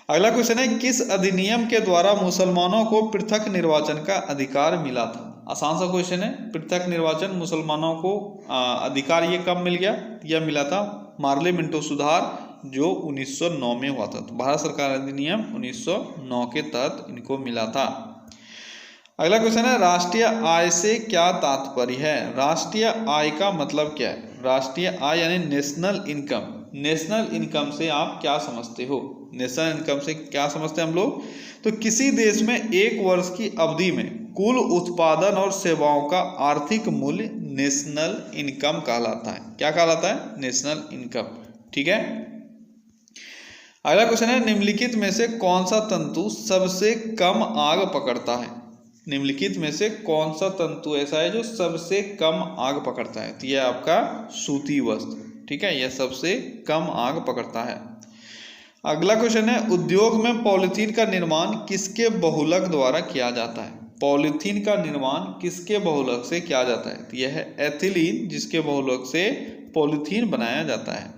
अगला क्वेश्चन है किस अधिनियम के द्वारा मुसलमानों को पृथक निर्वाचन का अधिकार मिला था? आसान सा क्वेश्चन है। पृथक निर्वाचन मुसलमानों को अधिकार ये कब मिल गया? यह मिला था मार्ले मिंटो सुधार जो 1909 में हुआ था। तो भारत सरकार अधिनियम 1909 के तहत इनको मिला था। अगला क्वेश्चन है राष्ट्रीय आय से क्या तात्पर्य है? राष्ट्रीय आय का मतलब क्या है? राष्ट्रीय आय यानी नेशनल इनकम। नेशनल इनकम से आप क्या समझते हो? नेशनल इनकम से क्या समझते हैं हम लोग? तो किसी देश में एक वर्ष की अवधि में कुल उत्पादन और सेवाओं का आर्थिक मूल्य नेशनल इनकम कहलाता है। क्या कहलाता है? National income. ठीक है, अगला क्वेश्चन है निम्नलिखित में से कौन सा तंतु सबसे कम आग पकड़ता है? निम्नलिखित में से कौन सा तंतु ऐसा है जो सबसे कम आग पकड़ता है? तो यह आपका सूती वस्त्र। ठीक है, यह सबसे कम आग पकड़ता है। अगला क्वेश्चन है उद्योग में पॉलीथीन का निर्माण किसके बहुलक द्वारा किया जाता है? पॉलीथीन का निर्माण किसके बहुलक से किया जाता है? तो यह है एथिलीन, जिसके बहुलक से पॉलीथीन बनाया जाता है।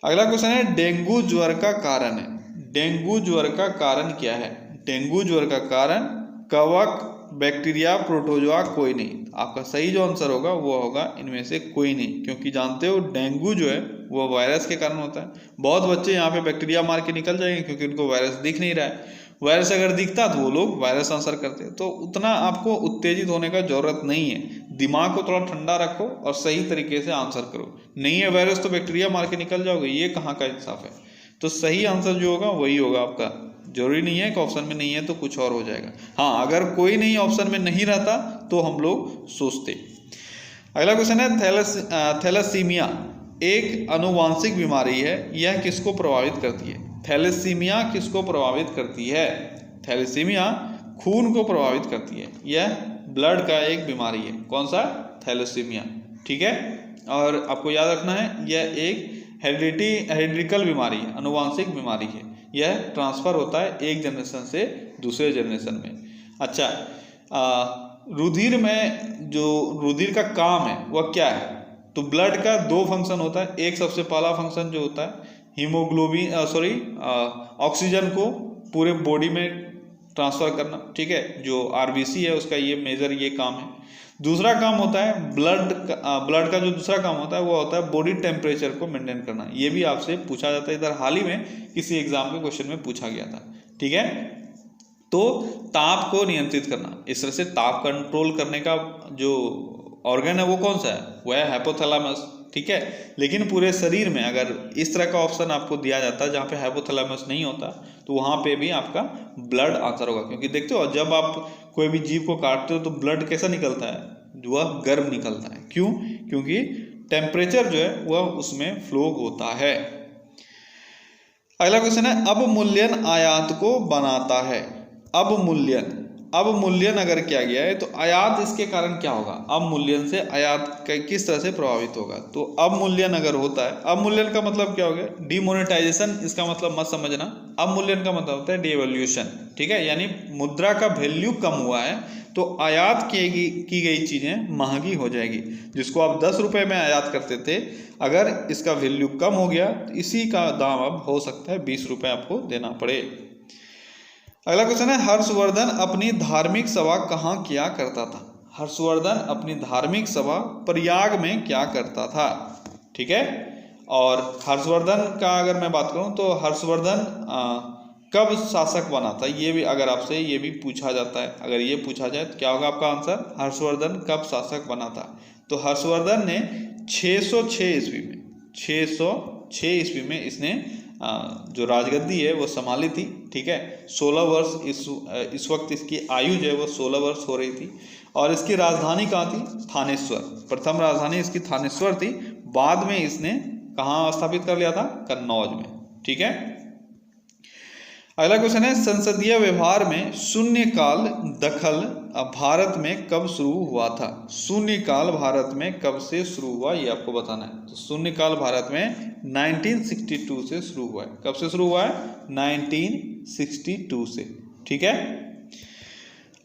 अगला क्वेश्चन है डेंगू ज्वर का कारण है। डेंगू ज्वर का कारण क्या है? डेंगू ज्वर का कारण कवक, बैक्टीरिया, प्रोटोजोआ, कोई नहीं। आपका सही जो आंसर होगा वो होगा इनमें से कोई नहीं, क्योंकि जानते हो डेंगू जो है वो वायरस के कारण होता है। बहुत बच्चे यहाँ पे बैक्टीरिया मार के निकल जाएंगे क्योंकि उनको वायरस दिख नहीं रहा है। वायरस अगर दिखता तो वो लोग वायरस आंसर करते। तो उतना आपको उत्तेजित होने का जरूरत नहीं है। दिमाग को थोड़ा ठंडा रखो और सही तरीके से आंसर करो। नहीं है वायरस तो बैक्टीरिया मार के निकल जाओगे, ये कहाँ का इंसाफ है? तो सही आंसर जो होगा वही होगा आपका। जरूरी नहीं है कि ऑप्शन में नहीं है तो कुछ और हो जाएगा। हाँ, अगर कोई नहीं ऑप्शन में नहीं रहता तो हम लोग सोचते। अगला क्वेश्चन है थैलेसीमिया एक अनुवांशिक बीमारी है, यह किसको प्रभावित करती है? थैलेसीमिया किसको प्रभावित करती है? थैलेसीमिया खून को प्रभावित करती है। यह ब्लड का एक बीमारी है। कौन सा? थैलेसीमिया। ठीक है, और आपको याद रखना है यह एक हेरिडिकल बीमारी है, अनुवांशिक बीमारी है। यह ट्रांसफर होता है एक जनरेशन से दूसरे जनरेशन में। अच्छा, रुधिर में जो रुधिर का काम है वह क्या है? तो ब्लड का दो फंक्शन होता है। एक सबसे पहला फंक्शन जो होता है हीमोग्लोबिन ऑक्सीजन को पूरे बॉडी में ट्रांसफर करना। ठीक है, जो आरबीसी है उसका ये मेजर ये काम है। दूसरा काम होता है ब्लड का जो दूसरा काम होता है वो होता है बॉडी टेम्परेचर को मेंटेन करना। ये भी आपसे पूछा जाता है, इधर हाल ही में किसी एग्जाम के क्वेश्चन में पूछा गया था। ठीक है, तो ताप को नियंत्रित करना। इस तरह से ताप कंट्रोल करने का जो ऑर्गन है वो कौन सा है? वह है हाइपोथैलेमस। ठीक है। लेकिन पूरे शरीर में अगर इस तरह का ऑप्शन आपको दिया जाता है जहाँ पे हाइपोथैलेमस नहीं होता, तो वहाँ पे भी आपका ब्लड आंसर होगा। क्योंकि देखते हो जब आप कोई भी जीव को काटते हो तो ब्लड कैसा निकलता है, वह गर्म निकलता है। क्यों? क्योंकि टेम्परेचर जो है वह उसमें फ्लो होता है। अगला क्वेश्चन है, अवमूल्यन आयात को बनाता है। अवमूल्यन अगर किया गया है तो आयात इसके कारण क्या होगा, अवमूल्यन से आयात किस तरह से प्रभावित होगा। तो अवमूल्यन अगर होता है, अवमूल्यन का मतलब क्या हो गया, डिमोनेटाइजेशन, इसका मतलब मत समझना। अवमूल्यन का मतलब होता है डिवैल्यूएशन, ठीक है, यानी मुद्रा का वैल्यू कम हुआ है तो आयात की गई चीजें महंगी हो जाएगी। जिसको आप 10 रुपए में आयात करते थे, अगर इसका वैल्यू कम हो गया तो इसी का दाम अब हो सकता है 20 रुपए आपको देना पड़े। अगला क्वेश्चन है, हर्षवर्धन अपनी धार्मिक सभा कहाँ किया करता था। हर्षवर्धन अपनी धार्मिक सभा प्रयाग में क्या करता था, ठीक है। और हर्षवर्धन का अगर मैं बात करूं तो हर्षवर्धन कब शासक बना था, ये भी अगर आपसे ये भी पूछा जाता है, अगर ये पूछा जाए तो क्या होगा आपका आंसर, हर्षवर्धन कब शासक बना था। तो हर्षवर्धन ने 606 ईस्वी में, 606 ईस्वी में इसने जो राजगद्दी है वो संभाली थी, ठीक है। 16 वर्ष इस वक्त इसकी आयु जो है वो 16 वर्ष हो रही थी। और इसकी राजधानी कहाँ थी, थानेश्वर। प्रथम राजधानी इसकी थानेश्वर थी, बाद में इसने कहाँ स्थापित कर लिया था, कन्नौज में, ठीक है। अगला क्वेश्चन है, संसदीय व्यवहार में शून्यकाल दखल भारत में कब शुरू हुआ था। शून्यकाल भारत में कब से शुरू हुआ, ये आपको बताना है। तो शून्यकाल भारत में 1962 से शुरू हुआ है। कब से शुरू हुआ है, 1962 से, ठीक है।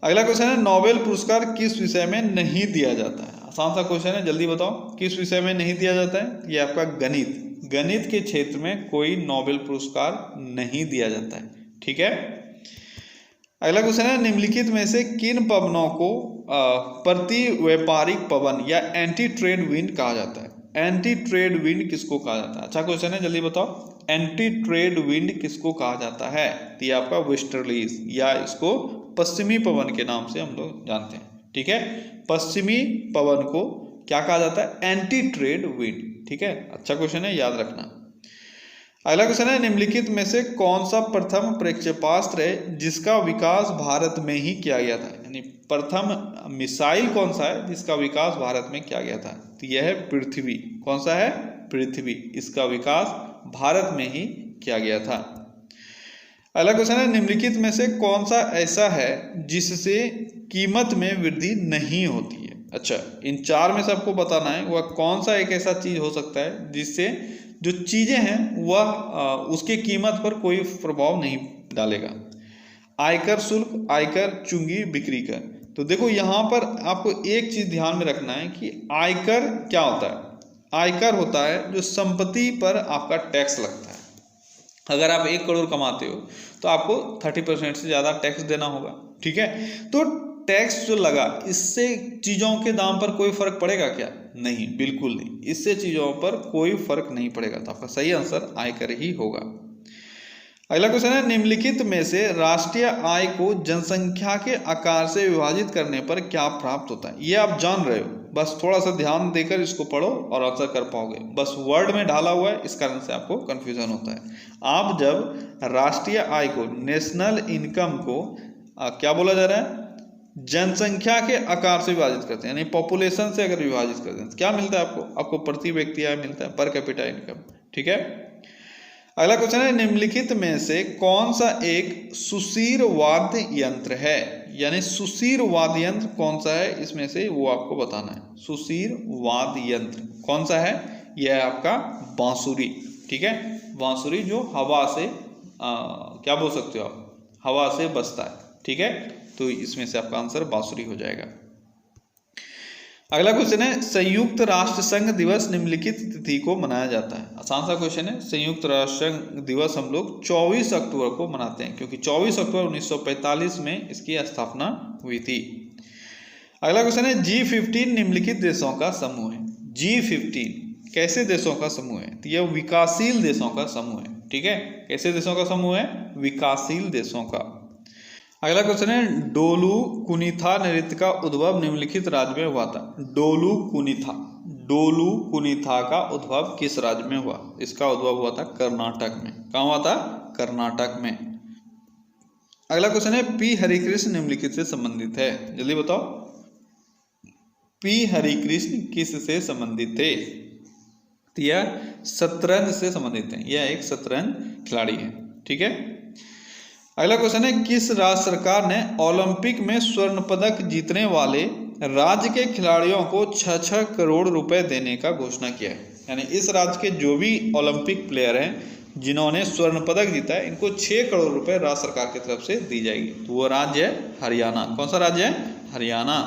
अगला क्वेश्चन है, नोबेल पुरस्कार किस विषय में नहीं दिया जाता है। आसान सा क्वेश्चन है, जल्दी बताओ किस विषय में नहीं दिया जाता है। ये आपका गणित के क्षेत्र में कोई नोबेल पुरस्कार नहीं दिया जाता है, ठीक है। अगला क्वेश्चन है, निम्नलिखित में से किन पवनों को प्रति व्यापारिक पवन या एंटी ट्रेड विंड कहा जाता है। एंटी ट्रेड विंड किसको कहा जाता है, अच्छा क्वेश्चन है, जल्दी बताओ। एंटी ट्रेड विंड किसको कहा जाता है, तो ये आपका वेस्टर्लीज या इसको पश्चिमी पवन के नाम से हम लोग जानते हैं, ठीक है। पश्चिमी पवन को क्या कहा जाता है, एंटी ट्रेड विंड, ठीक है। अच्छा क्वेश्चन है, याद रखना। अगला क्वेश्चन है, निम्नलिखित में से कौन सा प्रथम प्रक्षेपास्त्र है जिसका विकास भारत में ही किया गया था। यानी प्रथम मिसाइल कौन सा है जिसका विकास भारत में किया गया था, तो यह है पृथ्वी। कौन सा है, पृथ्वी, इसका विकास भारत में ही किया गया था। अगला क्वेश्चन है, निम्नलिखित में से कौन सा ऐसा है जिससे कीमत में वृद्धि नहीं होती है। अच्छा, इन चार में से आपको बताना है वह कौन सा एक ऐसा चीज हो सकता है जिससे जो चीजें हैं वह उसके कीमत पर कोई प्रभाव नहीं डालेगा। आयकर शुल्क, आयकर, चुंगी, बिक्री कर। तो देखो यहाँ पर आपको एक चीज ध्यान में रखना है कि आयकर क्या होता है। आयकर होता है जो संपत्ति पर आपका टैक्स लगता है। अगर आप 1 करोड़ कमाते हो तो आपको 30% से ज्यादा टैक्स देना होगा, ठीक है। तो टैक्स जो लगा, इससे चीजों के दाम पर कोई फर्क पड़ेगा क्या, नहीं, बिल्कुल नहीं, इससे चीजों पर कोई फर्क नहीं पड़ेगा। तो आपका सही आंसर आयकर ही होगा। अगला क्वेश्चन है, निम्नलिखित में से राष्ट्रीय आय को जनसंख्या के आकार से विभाजित करने पर क्या प्राप्त होता है। ये आप जान रहे हो, बस थोड़ा सा ध्यान देकर इसको पढ़ो और आंसर कर पाओगे। बस वर्ड में ढाला हुआ है, इस कारण से आपको कंफ्यूजन होता है। आप जब राष्ट्रीय आय को, नेशनल इनकम को क्या बोला जा रहा है, जनसंख्या के आकार से विभाजित करते हैं, यानी पॉपुलेशन से अगर विभाजित करते हैं तो क्या मिलता है आपको प्रति व्यक्ति आय मिलता है, पर कैपिटा इनकम, ठीक है। अगला क्वेश्चन है, निम्नलिखित में से कौन सा एक सुशीर वाद्य यंत्र है। यानी सुशीर वाद्य यंत्र कौन सा है इसमें से, वो आपको बताना है। सुशीर वाद्य यंत्र कौन सा है, यह है आपका बांसुरी, ठीक है। बांसुरी जो हवा से क्या बोल सकते हो आप, हवा से बजता है, ठीक है। तो इसमें से आपका आंसर बांसुरी हो जाएगा। अगला क्वेश्चन है, संयुक्त राष्ट्र संघ दिवस निम्नलिखित तिथि को मनाया जाता है। आसान सा क्वेश्चन है। संयुक्त राष्ट्र संघ दिवस हम लोग 24 अक्टूबर को मनाते हैं, क्योंकि 24 अक्टूबर 1945 में इसकी स्थापना हुई थी। अगला क्वेश्चन है, G15 निम्नलिखित देशों का समूह है। G15 कैसे देशों का समूह है, तो यह विकासशील देशों का समूह है, ठीक है। कैसे देशों का समूह है, विकासशील देशों का। अगला क्वेश्चन है, डोलू कुनीथा नृत्य का उद्भव निम्नलिखित राज्य में हुआ था। डोलू डोलू कुनीथा का उद्भव किस राज्य में हुआ? इसका उद्भव हुआ था कर्नाटक में। कहाँ हुआ था? कर्नाटक में। अगला क्वेश्चन है पी हरिकृष्ण निम्नलिखित से संबंधित है, जल्दी बताओ। पी हरिकृष्ण किस से संबंधित थे? तो यह शतरंज से संबंधित है, यह एक शतरंज खिलाड़ी है, ठीक है। अगला क्वेश्चन है किस राज्य सरकार ने ओलंपिक में स्वर्ण पदक जीतने वाले राज्य के खिलाड़ियों को 6-6 करोड़ रुपए देने का घोषणा किया है? यानी इस राज्य के जो भी ओलंपिक प्लेयर हैं जिन्होंने स्वर्ण पदक जीता है, इनको 6 करोड़ रुपए राज्य सरकार की तरफ से दी जाएगी। तो वो राज्य है हरियाणा। कौन सा राज्य है? हरियाणा।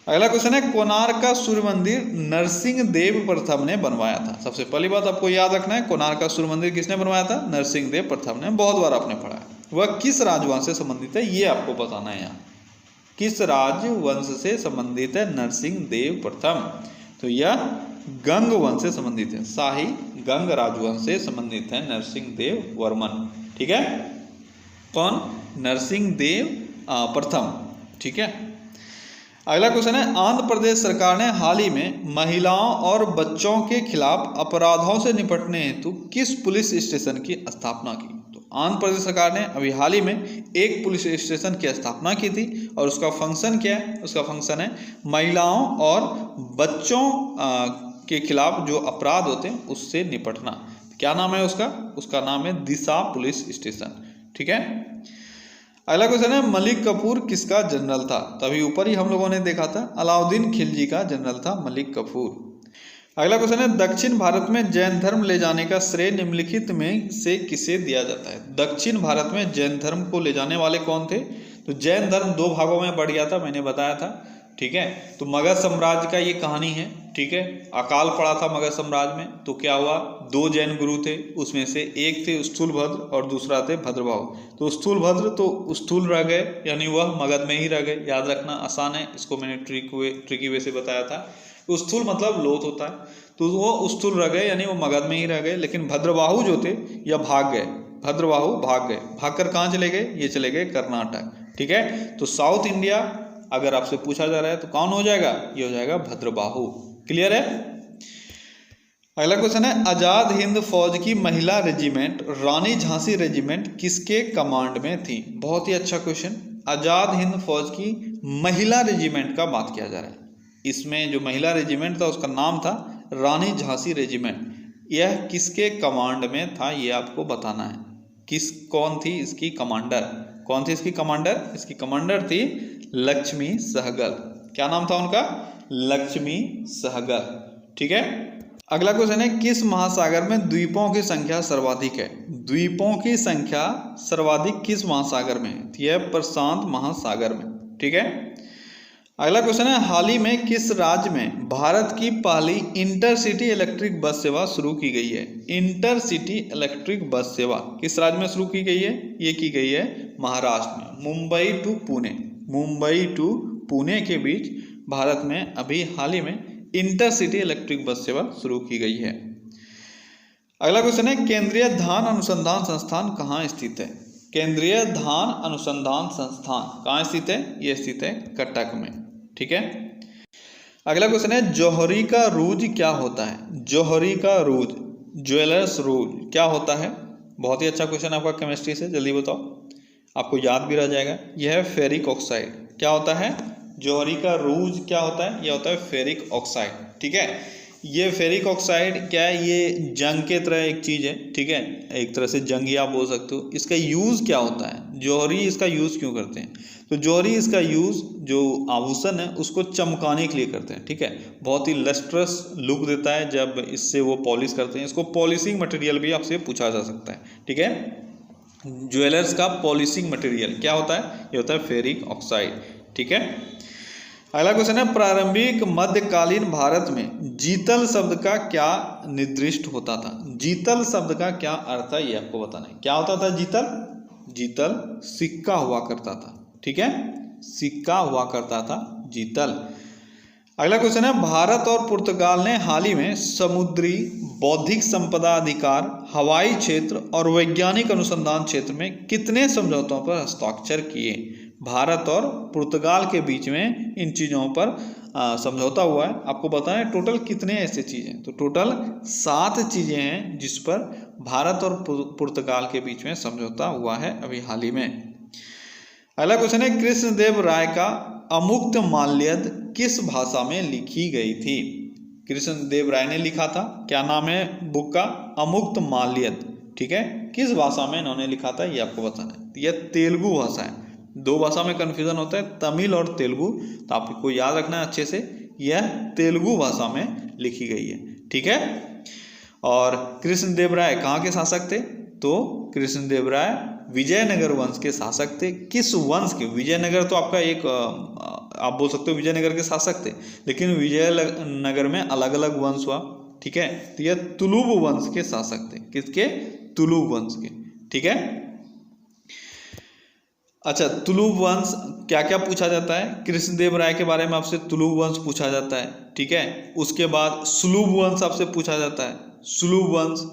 अगला क्वेश्चन है कोणार्क का सूर्य मंदिर नरसिंह देव प्रथम ने बनवाया था। सबसे पहली बात आपको याद रखना है, कोणार्क का सूर्य मंदिर किसने बनवाया था? नरसिंह देव प्रथम ने। बहुत बार आपने पढ़ा है। वह किस राजवंश से संबंधित है, ये आपको बताना है यहाँ। किस राजवंश से संबंधित है नरसिंह देव प्रथम? तो यह गंग वंश से संबंधित है, शाही गंग राजवंश से संबंधित है नरसिंह देव वर्मन, ठीक है। कौन? नरसिंह देव प्रथम, ठीक है। अगला क्वेश्चन है आंध्र प्रदेश सरकार ने हाल ही में महिलाओं और बच्चों के खिलाफ अपराधों से निपटने हेतु किस पुलिस स्टेशन की स्थापना की? तो आंध्र प्रदेश सरकार ने अभी हाल ही में एक पुलिस स्टेशन की स्थापना की थी और उसका फंक्शन क्या है? उसका फंक्शन है महिलाओं और बच्चों के खिलाफ जो अपराध होते हैं उससे निपटना। क्या नाम है उसका? उसका नाम है दिशा पुलिस स्टेशन, ठीक है। अगला क्वेश्चन है मलिक कफूर किसका जनरल था? तभी ऊपर ही हम लोगों ने देखा था, अलाउद्दीन खिलजी का जनरल था मलिक कफूर। अगला क्वेश्चन है दक्षिण भारत में जैन धर्म ले जाने का श्रेय निम्नलिखित में से किसे दिया जाता है? दक्षिण भारत में जैन धर्म को ले जाने वाले कौन थे? तो जैन धर्म 2 भागों में बढ़ गया था, मैंने बताया था, ठीक है। तो मगध साम्राज्य का ये कहानी है, ठीक है। अकाल पड़ा था मगध साम्राज्य में, तो क्या हुआ? 2 जैन गुरु थे, उसमें से एक थे स्थूलभद्र और दूसरा थे भद्रबाहु। तो स्थूलभद्र तो स्थूल रह गए, यानी वह मगध में ही रह गए। याद रखना आसान है, इसको मैंने ट्रिकी वे से बताया था। स्थूल मतलब लोथ होता है, तो वो स्थूल रह गए यानी वो मगध में ही रह गए। लेकिन भद्रबाहु जो थे यह भाग गए, भद्रबाहु भाग गए। भागकर कहाँ चले गए? ये चले गए कर्नाटक, ठीक है। तो साउथ इंडिया अगर आपसे पूछा जा रहा है तो कौन हो जाएगा? ये हो जाएगा भद्रबाहु। क्लियर है? अगला क्वेश्चन है आजाद हिंद फौज की महिला रेजिमेंट रानी झांसी रेजिमेंट किसके कमांड में थी? बहुत ही अच्छा क्वेश्चन। आजाद हिंद फौज की महिला रेजिमेंट का बात किया जा रहा है। इसमें जो महिला रेजिमेंट था उसका नाम था रानी झांसी रेजिमेंट। यह किसके कमांड में था ये आपको बताना है। कौन थी इसकी कमांडर? कौन थी इसकी कमांडर? इसकी कमांडर थी लक्ष्मी सहगल। क्या नाम था उनका? लक्ष्मी सहगल, ठीक है। अगला क्वेश्चन है किस महासागर में द्वीपों की संख्या सर्वाधिक है? द्वीपों की संख्या सर्वाधिक किस महासागर में है? यह प्रशांत महासागर में, ठीक है। अगला क्वेश्चन है हाल ही में किस राज्य में भारत की पहली इंटरसिटी इलेक्ट्रिक बस सेवा शुरू की गई है? इंटरसिटी इलेक्ट्रिक बस सेवा किस राज्य में शुरू की गई है? ये की गई है महाराष्ट्र में, मुंबई टू पुणे। मुंबई टू पुणे के बीच भारत में अभी हाल ही में इंटरसिटी इलेक्ट्रिक बस सेवा शुरू की गई है। अगला क्वेश्चन है केंद्रीय धान अनुसंधान संस्थान कहाँ स्थित है? केंद्रीय धान अनुसंधान संस्थान कहाँ स्थित है? ये स्थित है कटक में, ठीक है। अगला क्वेश्चन है जौहरी का रूज क्या होता है? जौहरी का रूज, ज्वेलर्स रूज क्या होता है? बहुत ही अच्छा क्वेश्चन आपका केमिस्ट्री से, जल्दी बताओ, आपको याद भी रह जाएगा। यह है फेरिक ऑक्साइड। क्या होता है? जौहरी का रूज क्या होता है? यह होता है फेरिक ऑक्साइड, ठीक है। ये फेरिक ऑक्साइड क्या है? ये जंग के तरह एक चीज़ है, ठीक है। एक तरह से जंगी आप बोल सकते हो। इसका यूज़ क्या होता है? जौहरी इसका यूज़ क्यों करते हैं? तो जौहरी इसका यूज़ जो आभूषण है उसको चमकाने के लिए करते हैं, ठीक है। बहुत ही लस्ट्रस लुक देता है जब इससे वो पॉलिश करते हैं। इसको पॉलिशिंग मटेरियल भी आपसे पूछा जा सकता है, ठीक है। ज्वेलर्स का पॉलिशिंग मटेरियल क्या होता है? ये होता है फेरिक ऑक्साइड, ठीक है। अगला क्वेश्चन है प्रारंभिक मध्यकालीन भारत में जीतल शब्द का क्या निर्दिष्ट होता था? जीतल शब्द का क्या अर्थ है ये आपको बताना है। क्या होता था जीतल? जीतल सिक्का हुआ करता था, ठीक है। सिक्का हुआ करता था जीतल। अगला क्वेश्चन है भारत और पुर्तगाल ने हाल ही में समुद्री बौद्धिक संपदा अधिकार, हवाई क्षेत्र और वैज्ञानिक अनुसंधान क्षेत्र में कितने समझौतों पर हस्ताक्षर किए? भारत और पुर्तगाल के बीच में इन चीज़ों पर समझौता हुआ है। आपको बताएं टोटल कितने ऐसे चीज़ें, तो टोटल 7 चीज़ें हैं जिस पर भारत और पुर्तगाल के बीच में समझौता हुआ है अभी हाल ही में। अगला क्वेश्चन है, कृष्णदेव राय का अमुक्त माल्यद किस भाषा में लिखी गई थी? कृष्णदेव राय ने लिखा था, क्या नाम है बुक का? अमुक्त माल्यद। ठीक है, किस भाषा में इन्होंने लिखा था ये आपको बताना है। यह तेलुगु भाषा है। 2 भाषा में कन्फ्यूजन होता है, तमिल और तेलुगु, तो आपको याद रखना है अच्छे से, यह तेलुगु भाषा में लिखी गई है। ठीक है, और कृष्णदेव राय कहाँ के शासक थे? तो कृष्णदेव राय विजयनगर वंश के शासक थे। किस वंश के? विजयनगर तो आपका एक आप बोल सकते हो विजयनगर के शासक थे, लेकिन विजयनगर में अलग अलग वंश हुआ। ठीक है, तो यह तुलुब वंश के शासक थे। किसके? तुलुब वंश के। ठीक है, अच्छा, तुलुब वंश क्या क्या पूछा जाता है? कृष्णदेव राय के बारे में आपसे तुलुब वंश पूछा जाता है। ठीक है, उसके बाद सुलुब वंश आपसे पूछा जाता है। सुलुब वंश,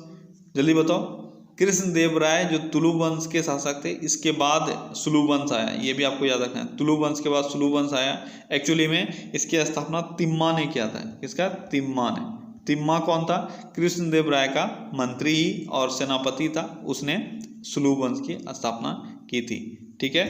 जल्दी बताओ। कृष्णदेव राय जो तुलुब वंश के शासक थे, इसके बाद सुलुब वंश आया, ये भी आपको याद रखना है। तुलुब वंश के बाद सुलुब वंश आया। एक्चुअली में इसकी स्थापना तिम्मा ने किया था। किसका? तिम्मा ने। तिम्मा कौन था? कृष्णदेव राय का मंत्री और सेनापति था, उसने सुलुब वंश की स्थापना की थी। ठीक है,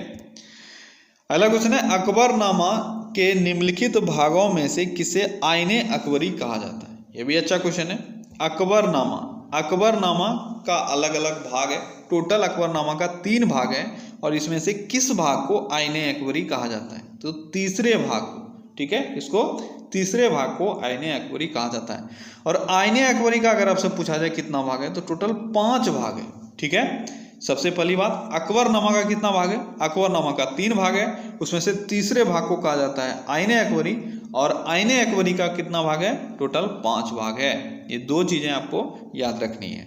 अगला क्वेश्चन है, अकबरनामा के निम्नलिखित भागों में से किसे आईने अकबरी कहा जाता है? यह भी अच्छा क्वेश्चन है। अकबरनामा, अकबरनामा का अलग अलग भाग है। टोटल अकबरनामा का 3 भाग है, और इसमें से किस भाग को आईने अकबरी कहा जाता है? तो तीसरे भाग को। ठीक है, इसको तीसरे भाग को आईने अकबरी कहा जाता है। और आईने अकबरी का अगर आपसे पूछा जाए कितना भाग है, तो टोटल 5 भाग है। ठीक है, सबसे पहली बात, अकबरनामा का कितना भाग है? अकबरनामा का 3 भाग है, उसमें से तीसरे भाग को कहा जाता है आईने अकबरी। और आईने अकबरी का कितना भाग है? टोटल 5 भाग है। ये 2 चीजें आपको याद रखनी है।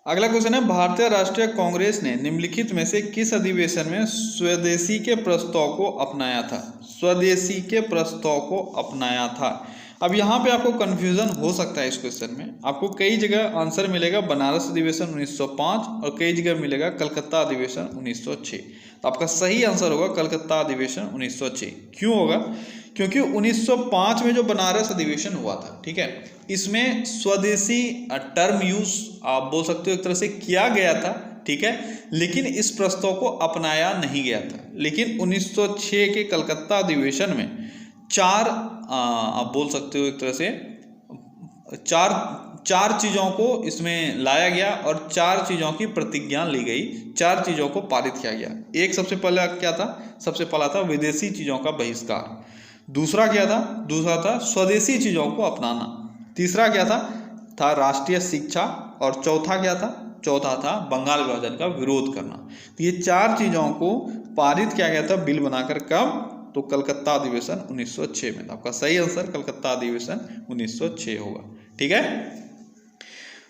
अगला क्वेश्चन है, भारतीय राष्ट्रीय कांग्रेस ने निम्नलिखित में से किस अधिवेशन में स्वदेशी के प्रस्ताव को अपनाया था? स्वदेशी के प्रस्ताव को अपनाया था। अब यहाँ पे आपको कंफ्यूजन हो सकता है इस क्वेश्चन में। आपको कई जगह आंसर मिलेगा बनारस अधिवेशन 1905 और कई जगह मिलेगा कलकत्ता अधिवेशन 1906। तो आपका सही आंसर होगा कलकत्ता अधिवेशन 1906। क्यों होगा? क्योंकि 1905 में जो बनारस अधिवेशन हुआ था, ठीक है, इसमें स्वदेशी टर्म यूज आप बोल सकते हो एक तरह से किया गया था। ठीक है, लेकिन इस प्रस्ताव को अपनाया नहीं गया था। लेकिन 1906 के कलकत्ता अधिवेशन में 4 आप बोल सकते हो एक तरह से चार चीज़ों को इसमें लाया गया और 4 चीज़ों की प्रतिज्ञा ली गई, 4 चीज़ों को पारित किया गया। एक सबसे पहला क्या था? सबसे पहला था विदेशी चीज़ों का बहिष्कार। दूसरा क्या था? दूसरा था स्वदेशी चीज़ों को अपनाना। तीसरा क्या था राष्ट्रीय शिक्षा। और चौथा क्या था? चौथा था बंगाल विभाजन का विरोध करना। तो ये 4 चीज़ों को पारित किया गया था बिल बनाकर। कब? तो कलकत्ता अधिवेशन 1906 में। आपका सही आंसर कलकत्ता अधिवेशन 1906 होगा। ठीक है,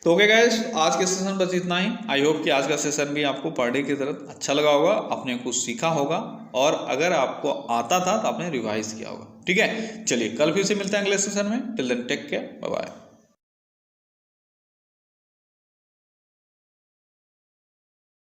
तो ओके गाइस, आज के सेशन बस इतना ही। आई होप कि आज का सेशन भी आपको पढ़ डे की तरह अच्छा लगा होगा, आपने कुछ सीखा होगा, और अगर आपको आता था तो आपने रिवाइज किया होगा। ठीक है, चलिए कल फिर से मिलते हैं अगले सेशन में। Till then take care, bye bye.